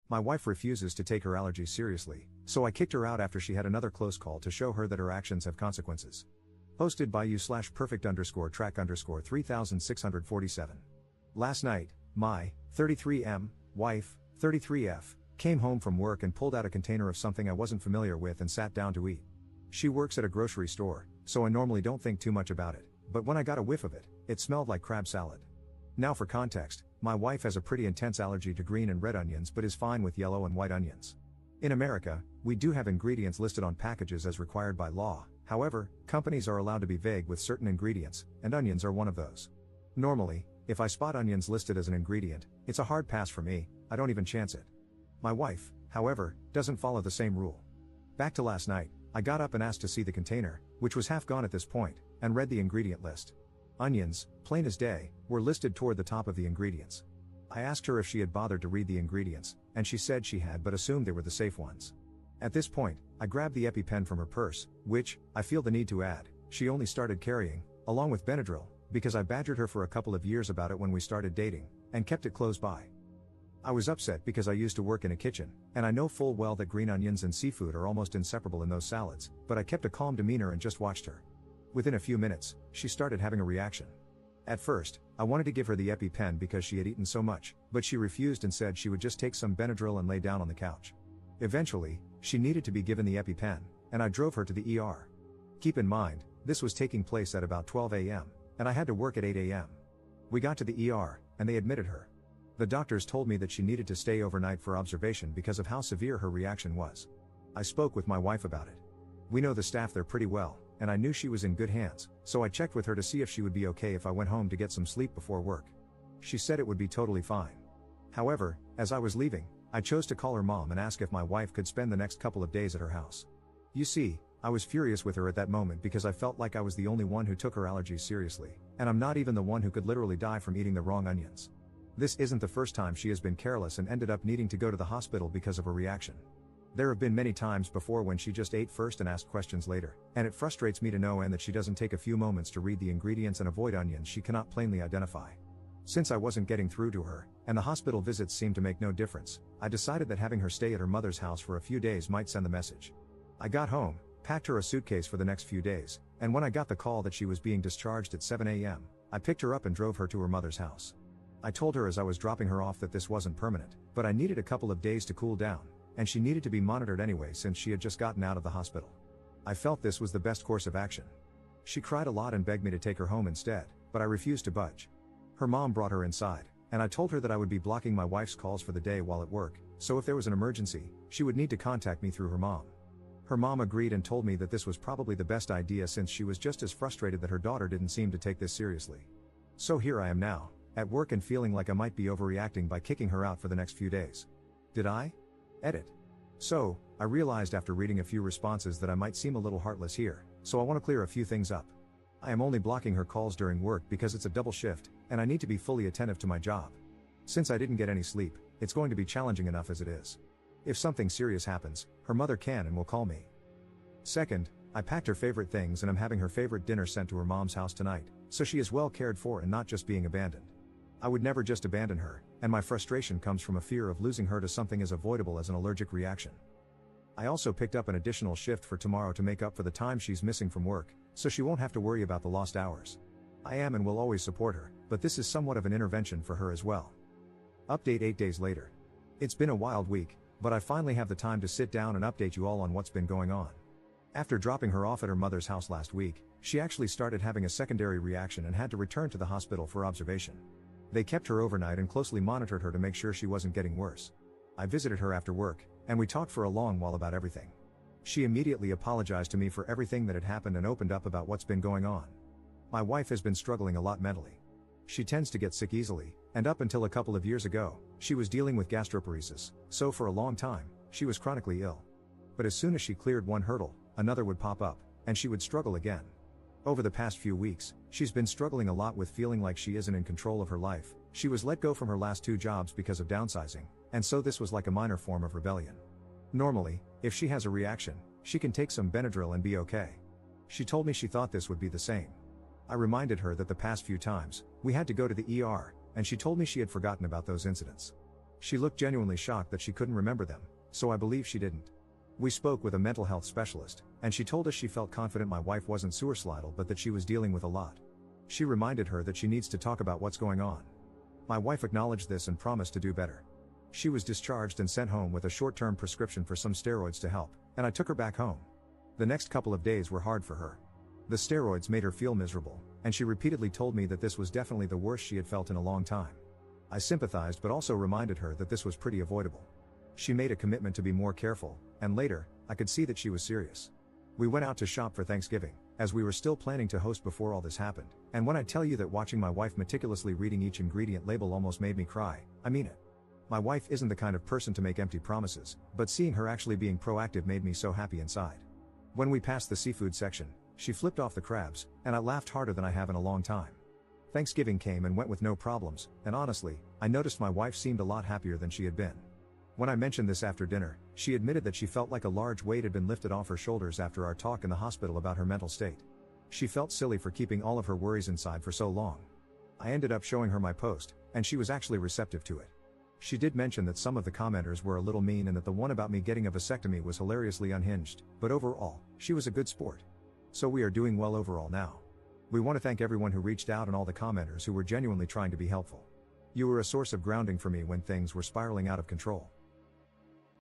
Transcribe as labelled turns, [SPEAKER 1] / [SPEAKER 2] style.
[SPEAKER 1] My wife refuses to take her allergies seriously, so I kicked her out after she had another close call to show her that her actions have consequences. Posted by you/perfect_track_3647. Last night, my 33M wife, 33F, came home from work and pulled out a container of something I wasn't familiar with and sat down to eat. She works at a grocery store, so I normally don't think too much about it, but when I got a whiff of it, it smelled like crab salad. Now for context, my wife has a pretty intense allergy to green and red onions but is fine with yellow and white onions. In America, we do have ingredients listed on packages as required by law. However, companies are allowed to be vague with certain ingredients, and onions are one of those. Normally, if I spot onions listed as an ingredient, it's a hard pass for me, I don't even chance it. My wife, however, doesn't follow the same rule. Back to last night, I got up and asked to see the container, which was half gone at this point, and read the ingredient list. Onions, plain as day, were listed toward the top of the ingredients. I asked her if she had bothered to read the ingredients, and she said she had but assumed they were the safe ones. At this point, I grabbed the EpiPen from her purse, which, I feel the need to add, she only started carrying, along with Benadryl, because I badgered her for a couple of years about it when we started dating, and kept it close by. I was upset because I used to work in a kitchen, and I know full well that green onions and seafood are almost inseparable in those salads, but I kept a calm demeanor and just watched her. Within a few minutes, she started having a reaction. At first, I wanted to give her the EpiPen because she had eaten so much, but she refused and said she would just take some Benadryl and lay down on the couch. Eventually, she needed to be given the EpiPen, and I drove her to the ER. Keep in mind, this was taking place at about 12 a.m., and I had to work at 8 a.m. We got to the ER, and they admitted her. The doctors told me that she needed to stay overnight for observation because of how severe her reaction was. I spoke with my wife about it. We know the staff there pretty well, and I knew she was in good hands, so I checked with her to see if she would be okay if I went home to get some sleep before work. She said it would be totally fine. However, as I was leaving, I chose to call her mom and ask if my wife could spend the next couple of days at her house. You see, I was furious with her at that moment because I felt like I was the only one who took her allergies seriously, and I'm not even the one who could literally die from eating the wrong onions. This isn't the first time she has been careless and ended up needing to go to the hospital because of her reaction. There have been many times before when she just ate first and asked questions later, and it frustrates me to no end that she doesn't take a few moments to read the ingredients and avoid onions she cannot plainly identify. Since I wasn't getting through to her, and the hospital visits seemed to make no difference, I decided that having her stay at her mother's house for a few days might send the message. I got home, packed her a suitcase for the next few days, and when I got the call that she was being discharged at 7 a.m., I picked her up and drove her to her mother's house. I told her as I was dropping her off that this wasn't permanent, but I needed a couple of days to cool down, and she needed to be monitored anyway since she had just gotten out of the hospital. I felt this was the best course of action. She cried a lot and begged me to take her home instead, but I refused to budge. Her mom brought her inside, and I told her that I would be blocking my wife's calls for the day while at work, so if there was an emergency, she would need to contact me through her mom. Her mom agreed and told me that this was probably the best idea since she was just as frustrated that her daughter didn't seem to take this seriously. So here I am now, at work and feeling like I might be overreacting by kicking her out for the next few days. Did I? Edit. So, I realized after reading a few responses that I might seem a little heartless here, so I want to clear a few things up. I am only blocking her calls during work because it's a double shift, and I need to be fully attentive to my job. Since I didn't get any sleep, it's going to be challenging enough as it is. If something serious happens, her mother can and will call me. Second, I packed her favorite things and I'm having her favorite dinner sent to her mom's house tonight, so she is well cared for and not just being abandoned. I would never just abandon her, and my frustration comes from a fear of losing her to something as avoidable as an allergic reaction. I also picked up an additional shift for tomorrow to make up for the time she's missing from work, so she won't have to worry about the lost hours. I am and will always support her, but this is somewhat of an intervention for her as well. Update 8 days later. It's been a wild week, but I finally have the time to sit down and update you all on what's been going on. After dropping her off at her mother's house last week, she actually started having a secondary reaction and had to return to the hospital for observation. They kept her overnight and closely monitored her to make sure she wasn't getting worse. I visited her after work, and we talked for a long while about everything. She immediately apologized to me for everything that had happened and opened up about what's been going on. My wife has been struggling a lot mentally. She tends to get sick easily, and up until a couple of years ago, she was dealing with gastroparesis, so for a long time, she was chronically ill. But as soon as she cleared one hurdle, another would pop up, and she would struggle again. Over the past few weeks, she's been struggling a lot with feeling like she isn't in control of her life. She was let go from her last 2 jobs because of downsizing, and so this was like a minor form of rebellion. Normally, if she has a reaction, she can take some Benadryl and be okay. She told me she thought this would be the same. I reminded her that the past few times, we had to go to the ER, and she told me she had forgotten about those incidents. She looked genuinely shocked that she couldn't remember them, so I believe she didn't. We spoke with a mental health specialist, and she told us she felt confident my wife wasn't suicidal but that she was dealing with a lot. She reminded her that she needs to talk about what's going on. My wife acknowledged this and promised to do better. She was discharged and sent home with a short-term prescription for some steroids to help, and I took her back home. The next couple of days were hard for her. The steroids made her feel miserable, and she repeatedly told me that this was definitely the worst she had felt in a long time. I sympathized but also reminded her that this was pretty avoidable. She made a commitment to be more careful, and later, I could see that she was serious. We went out to shop for Thanksgiving, as we were still planning to host before all this happened, and when I tell you that watching my wife meticulously reading each ingredient label almost made me cry, I mean it. My wife isn't the kind of person to make empty promises, but seeing her actually being proactive made me so happy inside. When we passed the seafood section, she flipped off the crabs, and I laughed harder than I have in a long time. Thanksgiving came and went with no problems, and honestly, I noticed my wife seemed a lot happier than she had been. When I mentioned this after dinner, she admitted that she felt like a large weight had been lifted off her shoulders after our talk in the hospital about her mental state. She felt silly for keeping all of her worries inside for so long. I ended up showing her my post, and she was actually receptive to it. She did mention that some of the commenters were a little mean and that the one about me getting a vasectomy was hilariously unhinged, but overall, she was a good sport. So we are doing well overall now. We want to thank everyone who reached out and all the commenters who were genuinely trying to be helpful. You were a source of grounding for me when things were spiraling out of control.